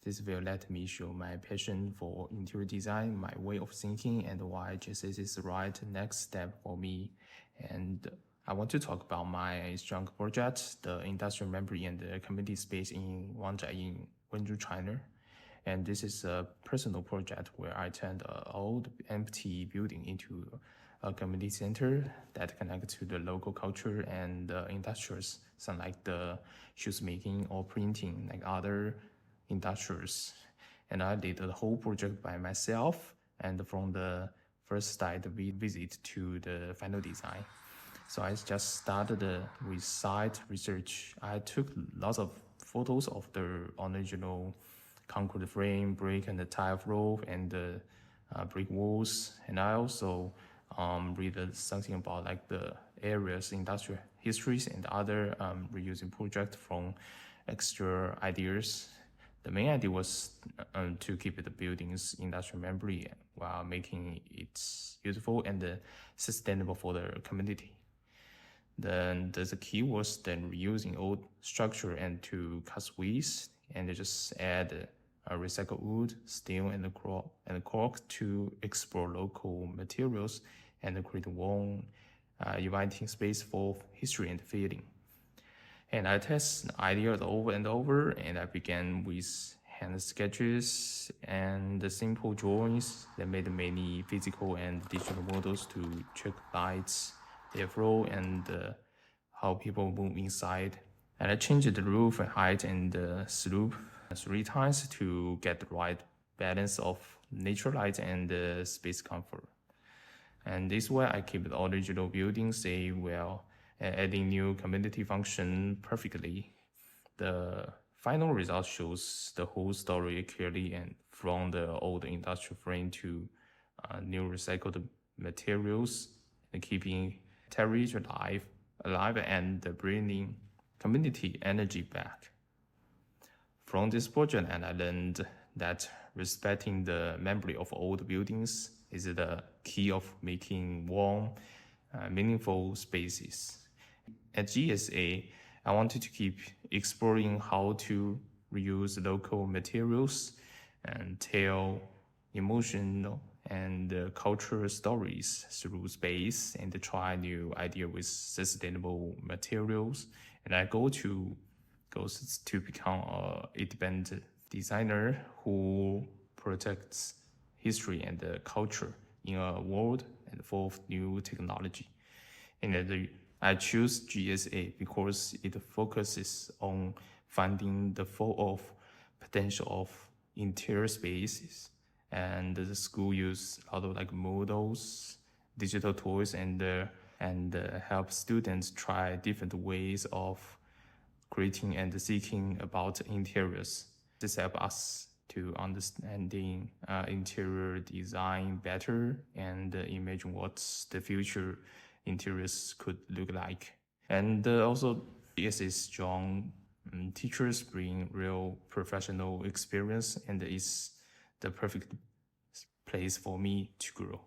This will let me show my passion for interior design, my way of thinking, and why GSA is the right next step for me. And I want to talk about my strong project, the industrial memory and the community space in Wangzhai in Wenzhou, China. And this is a personal project where I turned an old empty building into a community center that connects to the local culture and industries, some like the shoes making or printing, like other industries. And I did the whole project by myself, and from the first site visit to the final design. So I just started with site research. I took lots of photos of the original concrete frame, brick and the tile roof, and the brick walls. And I also read something about like the area's industrial histories and other reusing projects from extra ideas. The main idea was to keep the building's industrial memory while making it useful and sustainable for the community. Then the key was then reusing old structure and to cut waste and just add recycled wood, steel, and cork to explore local materials and create warm, inviting space for history and feeling. And I test ideas over and over, and I began with hand sketches and the simple drawings that made many physical and digital models to check lights, their flow, and how people move inside. And I changed the roof height and slope 3 times to get the right balance of natural light and space comfort. And this way I keep the original building safe while adding new community function perfectly. The final result shows the whole story clearly, and from the old industrial frame to new recycled materials, and keeping heritage alive and bringing community energy back. From this project, and I learned that respecting the memory of old buildings is the key of making warm, meaningful spaces. At GSA, I wanted to keep exploring how to reuse local materials and tell emotional and cultural stories through space and try new ideas with sustainable materials. And I goes to become an independent designer who protects history and culture in a world and full of new technology. And I choose GSA because it focuses on finding the full of potential of interior spaces. And the school use a lot of like models, digital toys, and help students try different ways of creating and thinking about interiors. This helps us to understanding interior design better and imagine what the future interiors could look like. And also, GSA's strong teachers bring real professional experience, and it's the perfect place for me to grow.